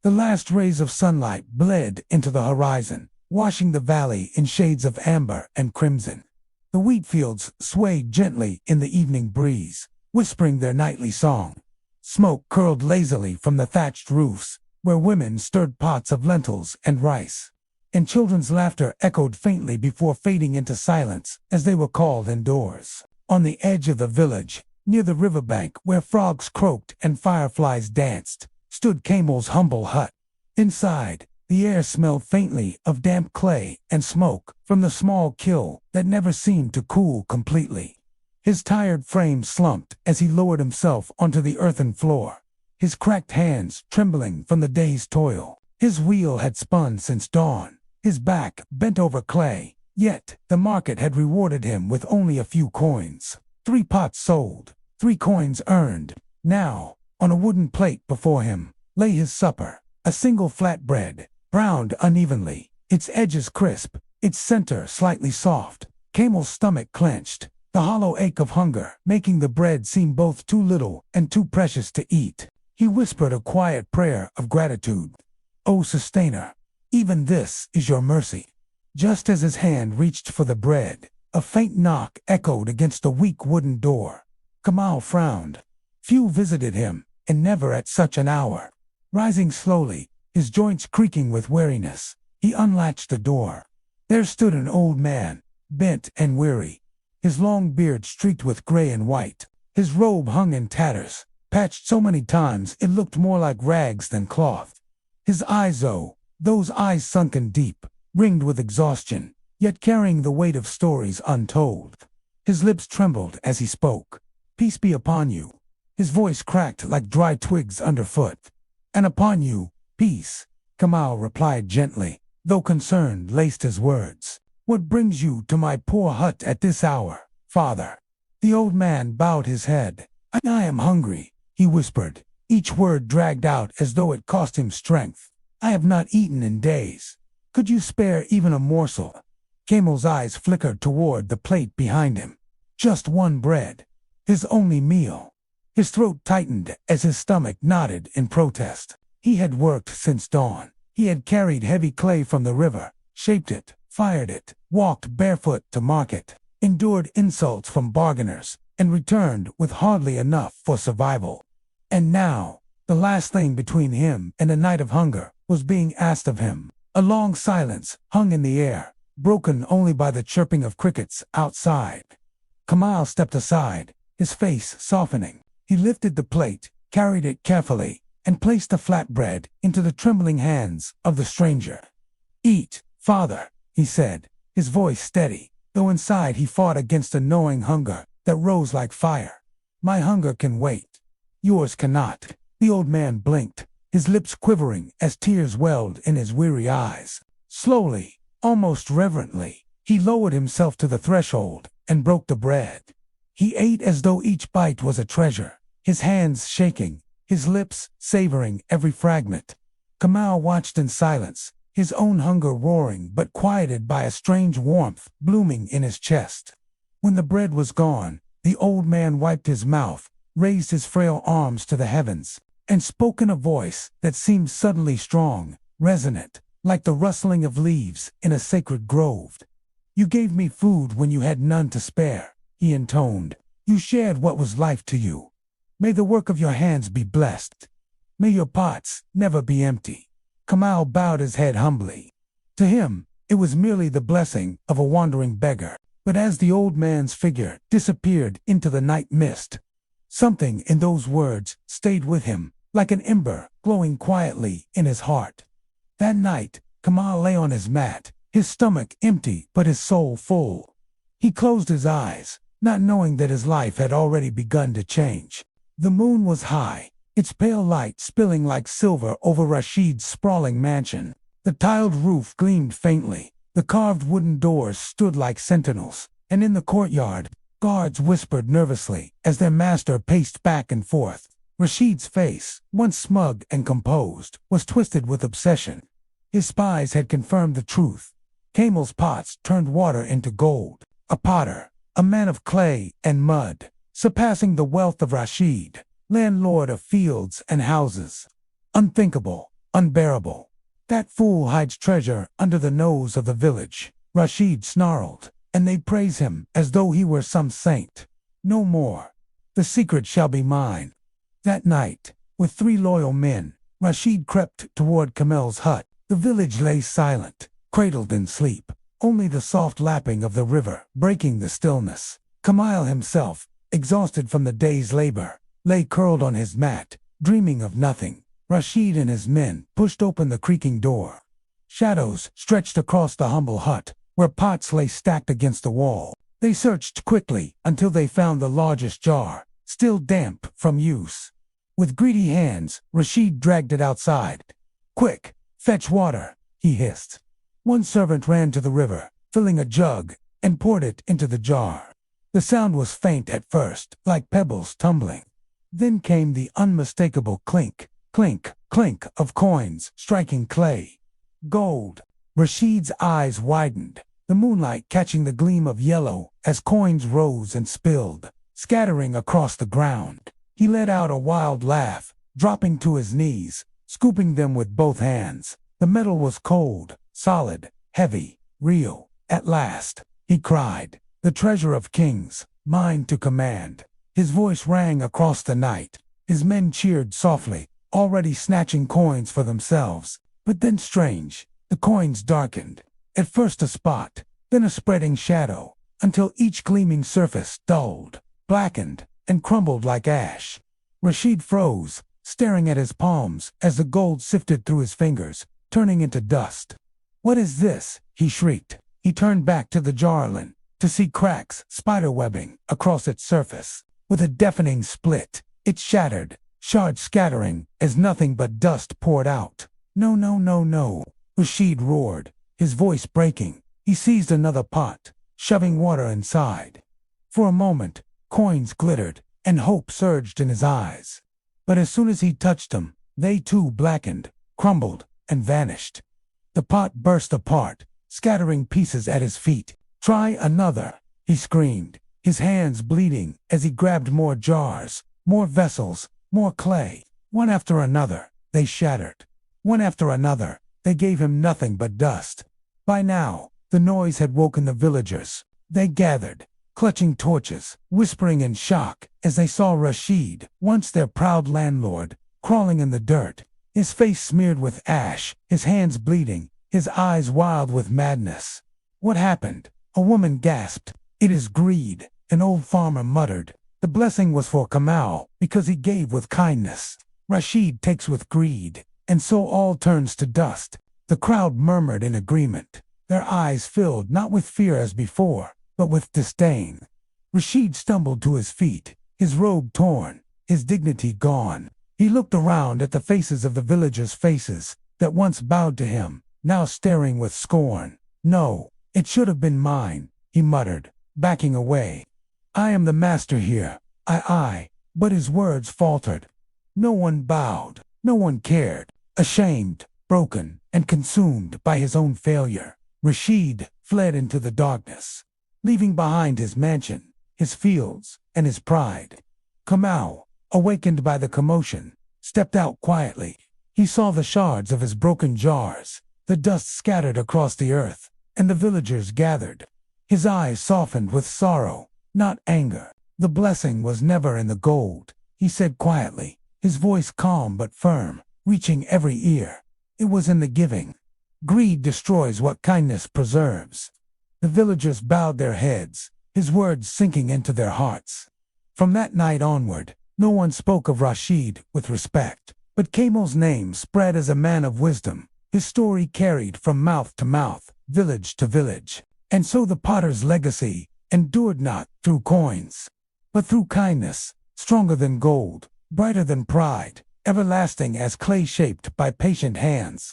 The last rays of sunlight bled into the horizon, washing the valley in shades of amber and crimson. The wheat fields swayed gently in the evening breeze, whispering their nightly song. Smoke curled lazily from the thatched roofs, where women stirred pots of lentils and rice. And children's laughter echoed faintly before fading into silence as they were called indoors. On the edge of the village, near the riverbank where frogs croaked and fireflies danced, stood Kamal's humble hut. Inside, the air smelled faintly of damp clay and smoke from the small kiln that never seemed to cool completely. His tired frame slumped as he lowered himself onto the earthen floor, his cracked hands trembling from the day's toil. His wheel had spun since dawn, his back bent over clay, yet the market had rewarded him with only a few coins. 3 pots sold, 3 coins earned. Now, on a wooden plate before him, lay his supper, a single flat bread, browned unevenly, its edges crisp, its center slightly soft. Kamal's stomach clenched, the hollow ache of hunger making the bread seem both too little and too precious to eat. He whispered a quiet prayer of gratitude. "O Sustainer, even this is your mercy." Just as his hand reached for the bread, a faint knock echoed against the weak wooden door. Kamal frowned. Few visited him, and never at such an hour. Rising slowly, his joints creaking with weariness, he unlatched the door. There stood an old man, bent and weary, his long beard streaked with gray and white. His robe hung in tatters, patched so many times it looked more like rags than cloth. His eyes, those eyes sunken deep, ringed with exhaustion, yet carrying the weight of stories untold. His lips trembled as he spoke. "Peace be upon you." His voice cracked like dry twigs underfoot. "And upon you, peace," Kamal replied gently, though concern laced his words. "What brings you to my poor hut at this hour, father?" The old man bowed his head. "I am hungry," he whispered, each word dragged out as though it cost him strength. "I have not eaten in days. Could you spare even a morsel?" Kamal's eyes flickered toward the plate behind him. Just one bread, his only meal. His throat tightened as his stomach knotted in protest. He had worked since dawn. He had carried heavy clay from the river, shaped it, fired it, walked barefoot to market, endured insults from bargainers, and returned with hardly enough for survival. And now, the last thing between him and a night of hunger was being asked of him. A long silence hung in the air, broken only by the chirping of crickets outside. Kamal stepped aside, his face softening. He lifted the plate, carried it carefully, and placed the flatbread into the trembling hands of the stranger. "Eat, father," he said, his voice steady, though inside he fought against a gnawing hunger that rose like fire. "My hunger can wait. Yours cannot." The old man blinked, his lips quivering as tears welled in his weary eyes. Slowly, almost reverently, he lowered himself to the threshold and broke the bread. He ate as though each bite was a treasure, his hands shaking, his lips savoring every fragment. Kamal watched in silence, his own hunger roaring but quieted by a strange warmth blooming in his chest. When the bread was gone, the old man wiped his mouth, raised his frail arms to the heavens, and spoke in a voice that seemed suddenly strong, resonant, like the rustling of leaves in a sacred grove. "You gave me food when you had none to spare," he intoned. "You shared what was life to you. May the work of your hands be blessed. May your pots never be empty." Kamal bowed his head humbly. To him, it was merely the blessing of a wandering beggar. But as the old man's figure disappeared into the night mist, something in those words stayed with him, like an ember glowing quietly in his heart. That night, Kamal lay on his mat, his stomach empty but his soul full. He closed his eyes, not knowing that his life had already begun to change. The moon was high, its pale light spilling like silver over Rashid's sprawling mansion. The tiled roof gleamed faintly, the carved wooden doors stood like sentinels, and in the courtyard, guards whispered nervously as their master paced back and forth. Rashid's face, once smug and composed, was twisted with obsession. His spies had confirmed the truth. Kamal's pots turned water into gold. A potter, a man of clay and mud, surpassing the wealth of Rashid, landlord of fields and houses. Unthinkable, unbearable. That fool hides treasure under the nose of the village, Rashid snarled, and they praise him as though he were some saint. No more. The secret shall be mine. That night, with 3 loyal men, Rashid crept toward Kamal's hut. The village lay silent, cradled in sleep, only the soft lapping of the river breaking the stillness. Kamal himself, exhausted from the day's labor, lay curled on his mat, dreaming of nothing. Rashid and his men pushed open the creaking door. Shadows stretched across the humble hut, where pots lay stacked against the wall. They searched quickly until they found the largest jar, still damp from use. With greedy hands, Rashid dragged it outside. "Quick, fetch water," he hissed. One servant ran to the river, filling a jug, and poured it into the jar. The sound was faint at first, like pebbles tumbling. Then came the unmistakable clink, clink, clink of coins striking clay. Gold. Rashid's eyes widened, the moonlight catching the gleam of yellow as coins rose and spilled, scattering across the ground. He let out a wild laugh, dropping to his knees, scooping them with both hands. The metal was cold, solid, heavy, real. "At last," he cried, "the treasure of kings, mine to command." His voice rang across the night. His men cheered softly, already snatching coins for themselves. But then strange, the coins darkened. At first a spot, then a spreading shadow, until each gleaming surface dulled, blackened, and crumbled like ash. Rashid froze, staring at his palms as the gold sifted through his fingers, turning into dust. "What is this?" he shrieked. He turned back to the jarlin, to see cracks, spiderwebbing, across its surface. With a deafening split, it shattered, shards scattering as nothing but dust poured out. "No, no, no, no," Rashid roared, his voice breaking. He seized another pot, shoving water inside. For a moment, coins glittered, and hope surged in his eyes. But as soon as he touched them, they too blackened, crumbled, and vanished. The pot burst apart, scattering pieces at his feet. "Try another," he screamed, his hands bleeding as he grabbed more jars, more vessels, more clay. One after another, they shattered. One after another, they gave him nothing but dust. By now, the noise had woken the villagers. They gathered, clutching torches, whispering in shock as they saw Rashid, once their proud landlord, crawling in the dirt, his face smeared with ash, his hands bleeding, his eyes wild with madness. "What happened?" a woman gasped. "It is greed," an old farmer muttered. "The blessing was for Kamal because he gave with kindness. Rashid takes with greed, and so all turns to dust." The crowd murmured in agreement, their eyes filled not with fear as before, but with disdain. Rashid stumbled to his feet, his robe torn, his dignity gone. He looked around at the faces of the villagers' faces that once bowed to him, now staring with scorn. "No, it should have been mine," he muttered, backing away. "I am the master here, I," but his words faltered. No one bowed, no one cared. Ashamed, broken, and consumed by his own failure, Rashid fled into the darkness, leaving behind his mansion, his fields, and his pride. Kamal, awakened by the commotion, stepped out quietly. He saw the shards of his broken jars, the dust scattered across the earth, and the villagers gathered. His eyes softened with sorrow, not anger. "The blessing was never in the gold," he said quietly, his voice calm but firm, reaching every ear. "It was in the giving. Greed destroys what kindness preserves." The villagers bowed their heads, his words sinking into their hearts. From that night onward, no one spoke of Rashid with respect, but Kamal's name spread as a man of wisdom, his story carried from mouth to mouth, village to village. And so the potter's legacy endured not through coins, but through kindness, stronger than gold, brighter than pride, everlasting as clay shaped by patient hands.